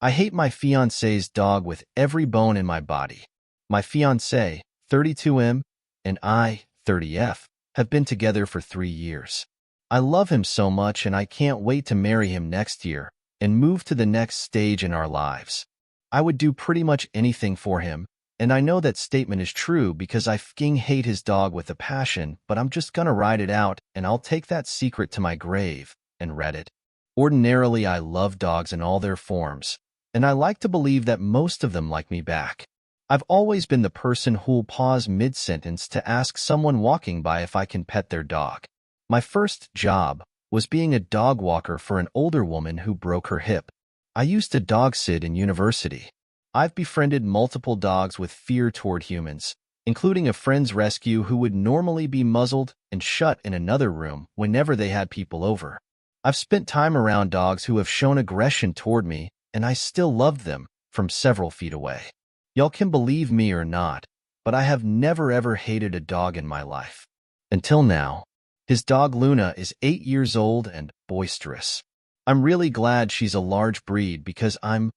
I hate my fiancé's dog with every bone in my body. My fiancé, 32M, and I, 30F, have been together for 3 years. I love him so much and I can't wait to marry him next year and move to the next stage in our lives. I would do pretty much anything for him, and I know that statement is true because I fing hate his dog with a passion, but I'm just gonna ride it out and I'll take that secret to my grave and Reddit. Ordinarily, I love dogs in all their forms, and I like to believe that most of them like me back. I've always been the person who'll pause mid-sentence to ask someone walking by if I can pet their dog. My first job was being a dog walker for an older woman who broke her hip. I used to dog sit in university. I've befriended multiple dogs with fear toward humans, including a friend's rescue who would normally be muzzled and shut in another room whenever they had people over. I've spent time around dogs who have shown aggression toward me, and I still loved them from several feet away. Y'all can believe me or not, but I have never ever hated a dog in my life. Until now. His dog Luna is 8 years old and boisterous. I'm really glad she's a large breed because I'm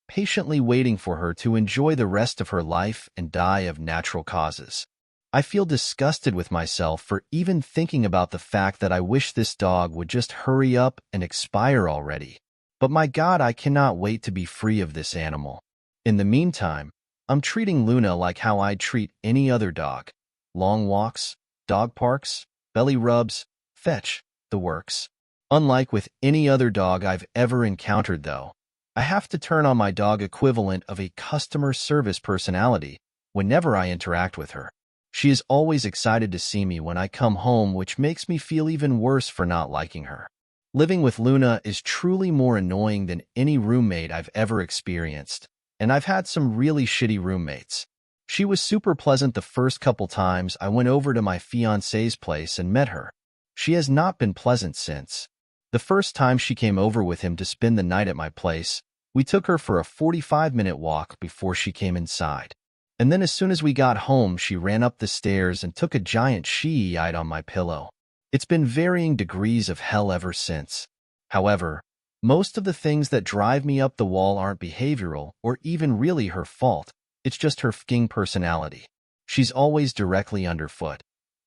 patiently waiting for her to enjoy the rest of her life and die of natural causes. I feel disgusted with myself for even thinking about the fact that I wish this dog would just hurry up and expire already. But my God, I cannot wait to be free of this animal. In the meantime, I'm treating Luna like how I'd treat any other dog. Long walks, dog parks, belly rubs, fetch, the works. Unlike with any other dog I've ever encountered, though, I have to turn on my dog equivalent of a customer service personality whenever I interact with her. She is always excited to see me when I come home, which makes me feel even worse for not liking her. Living with Luna is truly more annoying than any roommate I've ever experienced, and I've had some really shitty roommates. She was super pleasant the first couple times I went over to my fiancé's place and met her. She has not been pleasant since. The first time she came over with him to spend the night at my place, we took her for a 45-minute walk before she came inside. And then as soon as we got home, she ran up the stairs and took a giant she-eyed on my pillow. It's been varying degrees of hell ever since. However, most of the things that drive me up the wall aren't behavioral or even really her fault. It's just her fing personality. She's always directly underfoot.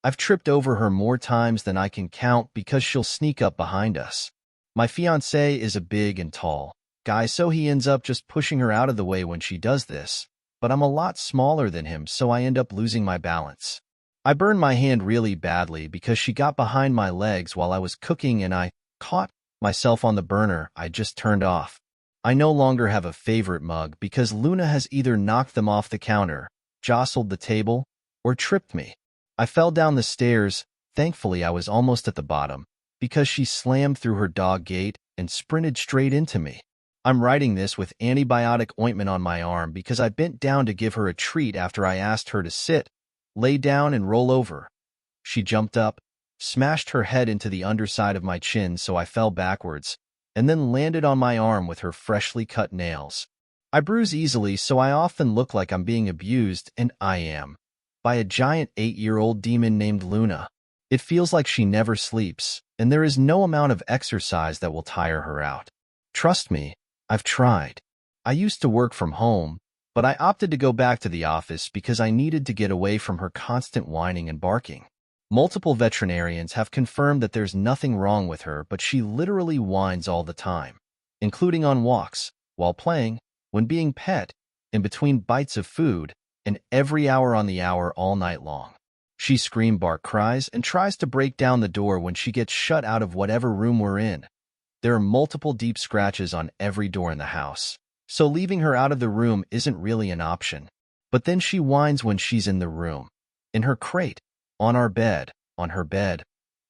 I've tripped over her more times than I can count because she'll sneak up behind us. My fiancé is a big and tall guy, so he ends up just pushing her out of the way when she does this, but I'm a lot smaller than him, so I end up losing my balance. I burned my hand really badly because she got behind my legs while I was cooking and I caught myself on the burner I just turned off. I no longer have a favorite mug because Luna has either knocked them off the counter, jostled the table, or tripped me. I fell down the stairs. Thankfully, I was almost at the bottom because she slammed through her dog gate and sprinted straight into me. I'm writing this with antibiotic ointment on my arm because I bent down to give her a treat after I asked her to sit, lay down, and roll over. She jumped up, smashed her head into the underside of my chin, so I fell backwards, and then landed on my arm with her freshly cut nails. I bruise easily, so I often look like I'm being abused, and I am, by a giant 8-year-old demon named Luna. It feels like she never sleeps, and there is no amount of exercise that will tire her out. Trust me, I've tried. I used to work from home, but I opted to go back to the office because I needed to get away from her constant whining and barking. Multiple veterinarians have confirmed that there's nothing wrong with her, but she literally whines all the time, including on walks, while playing, when being pet, in between bites of food, and every hour on the hour all night long. She scream, bark, cries, and tries to break down the door when she gets shut out of whatever room we're in. There are multiple deep scratches on every door in the house, so leaving her out of the room isn't really an option. But then she whines when she's in the room, in her crate, on our bed, on her bed,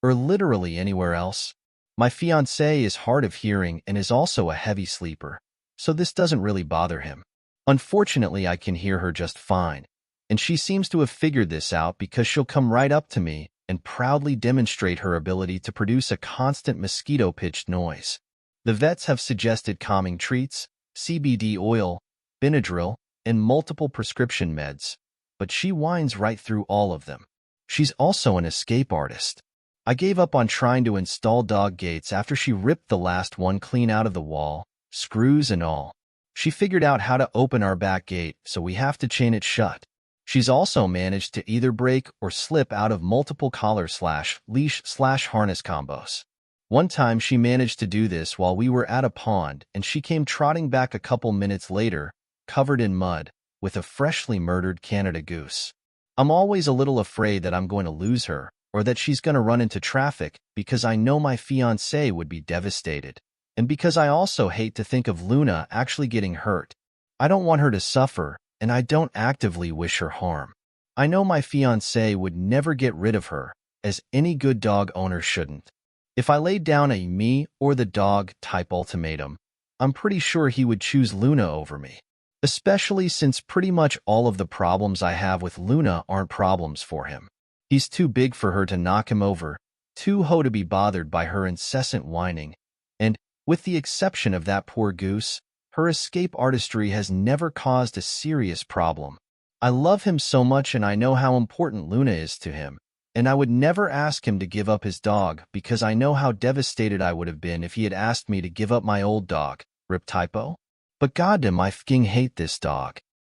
or literally anywhere else. My fiancé is hard of hearing and is also a heavy sleeper, so this doesn't really bother him. Unfortunately, I can hear her just fine, and she seems to have figured this out because she'll come right up to me and proudly demonstrate her ability to produce a constant mosquito-pitched noise. The vets have suggested calming treats, CBD oil, Benadryl, and multiple prescription meds, but she whines right through all of them. She's also an escape artist. I gave up on trying to install dog gates after she ripped the last one clean out of the wall screws and all. She figured out how to open our back gate, so we have to chain it shut. She's also managed to either break or slip out of multiple collar/leash/harness combos. One time she managed to do this while we were at a pond, and she came trotting back a couple minutes later, covered in mud, with a freshly murdered Canada goose. I'm always a little afraid that I'm going to lose her, or that she's going to run into traffic, because I know my fiancé would be devastated. And because I also hate to think of Luna actually getting hurt. I don't want her to suffer, and I don't actively wish her harm. I know my fiancé would never get rid of her, as any good dog owner shouldn't. If I laid down a me or the dog type ultimatum, I'm pretty sure he would choose Luna over me. Especially since pretty much all of the problems I have with Luna aren't problems for him. He's too big for her to knock him over, too hoe to be bothered by her incessant whining, and, with the exception of that poor goose, her escape artistry has never caused a serious problem. I love him so much and I know how important Luna is to him, and I would never ask him to give up his dog because I know how devastated I would have been if he had asked me to give up my old dog, rip typo. But goddamn, I fing hate this dog.